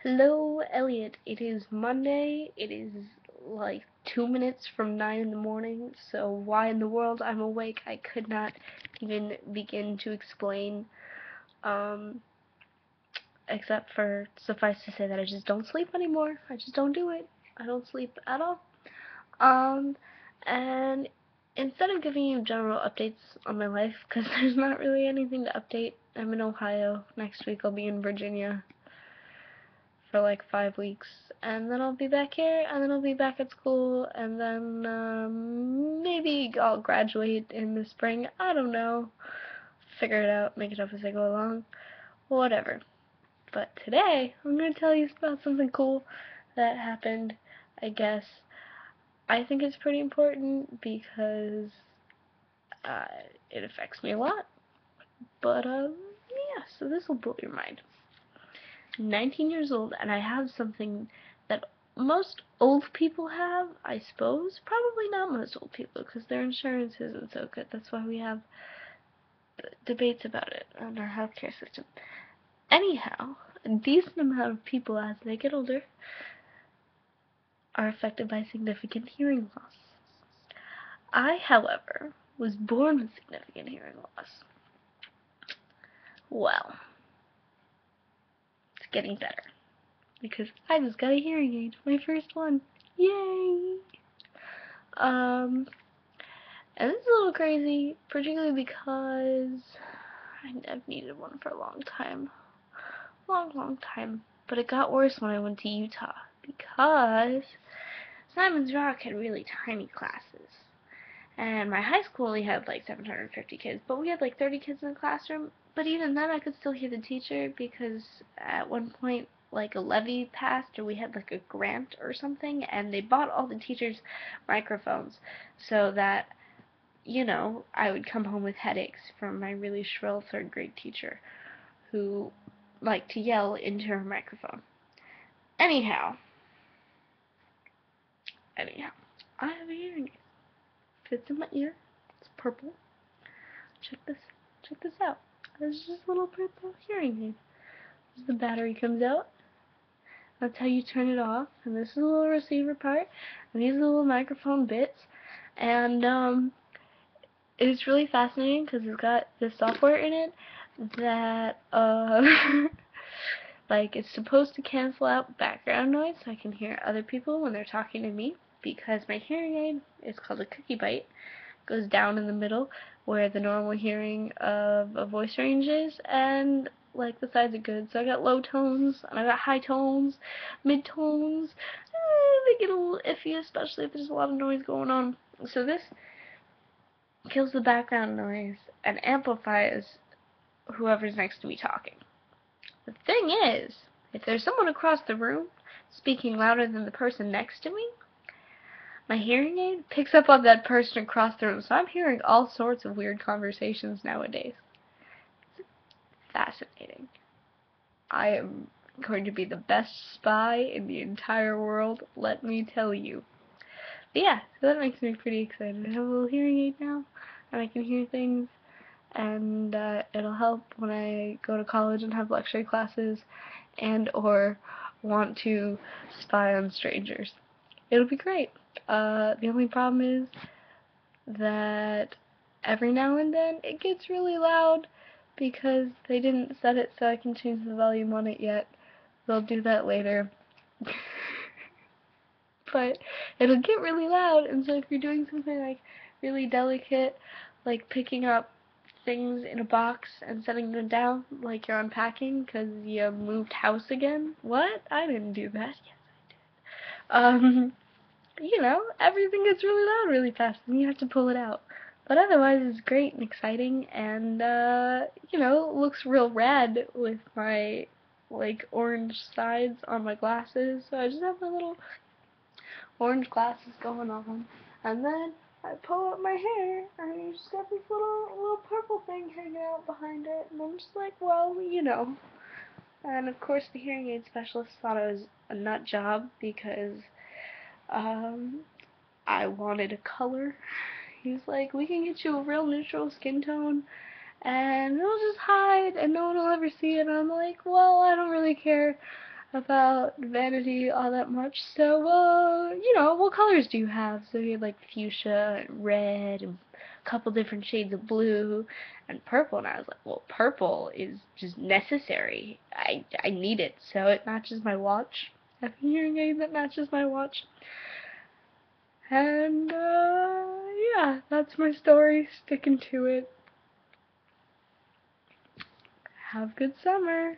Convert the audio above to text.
Hello, Elliot. It is Monday. It is like 2 minutes from 9 in the morning, so why in the world I'm awake, I could not even begin to explain, um, except for suffice to say that I just don't sleep anymore. I just don't do it. I don't sleep at all. Um, and instead of giving you general updates on my life, because there's not really anything to update, I'm in Ohio. Next week I'll be in Virginia for like 5 weeks, and then I'll be back here, and then I'll be back at school, and then maybe I'll graduate in the spring. I don't know. Figure it out, make it up as I go along. Whatever. But today, I'm going to tell you about something cool that happened, I guess. I think it's pretty important because uh, it affects me a lot. But, yeah, so this will blow your mind. 19 years old, and I have something that most old people have, I suppose. Probably not most old people, because their insurance isn't so good. That's why we have debates about it on our healthcare system. Anyhow, a decent amount of people as they get older are affected by significant hearing loss. I, however, was born with significant hearing loss. Well, it's getting better, because I just got a hearing aid, my first one. Yay! Um, And this is a little crazy, particularly because I've needed one for a long time. Long time. But it got worse when I went to Utah because Simon's Rock had really tiny classes. And my high school only had like 750 kids, but we had like 30 kids in the classroom. But even then, I could still hear the teacher because at one point, like a levy passed, or we had like a grant or something, and they bought all the teachers microphones so that I would come home with headaches from my really shrill third grade teacher who liked to yell into her microphone. Anyhow, anyhow, I have a hearing aid. Fits in my ear. It's purple. Check this. Check this out. There's just a little purple hearing aid. The battery comes out. That's how you turn it off. And this is the little receiver part. And these are the little microphone bits. And it's really fascinating because it's got this software in it that like it's supposed to cancel out background noise so I can hear other people when they're talking to me, because my hearing aid is called a cookie bite. It goes down in the middle where the normal hearing of a voice range is, and like the sides are good. So I got low tones and I got high tones, mid tones. They get a little iffy, especially if there's a lot of noise going on. So this kills the background noise and amplifies whoever's next to me talking. The thing is, if there's someone across the room speaking louder than the person next to me, my hearing aid picks up on that person across the room, so I'm hearing all sorts of weird conversations nowadays. It's fascinating. I am going to be the best spy in the entire world, let me tell you. But yeah, so that makes me pretty excited. I have a little hearing aid now, and I can hear things, and it'll help when I go to college and have lecture classes and or want to spy on strangers. It'll be great. The only problem is that every now and then it gets really loud because they didn't set it so I can change the volume on it yet. They'll do that later. But it'll get really loud, and so if you're doing something like really delicate, like picking up things in a box and setting them down like you're unpacking because you moved house again. What? I didn't do that. Yes, I did. Everything gets really loud really fast and you have to pull it out. But otherwise, it's great and exciting, and looks real rad with my like orange sides on my glasses. So I just have my little orange glasses going on, and then I pull up my hair, and you just got this little purple thing hanging out behind it, and I'm just like, well. And of course, the hearing aid specialist thought I was a nut job because um, I wanted a color. He's like, we can get you a real neutral skin tone, and it'll just hide, and no one will ever see it. And I'm like, well, I don't really care. about vanity all that much. So, what colors do you have? So you had like fuchsia and red and a couple different shades of blue and purple. And I was like, well, purple is just necessary. I need it. So it matches my watch. I have a hearing aid that matches my watch. And, yeah, that's my story. Sticking to it. Have a good summer.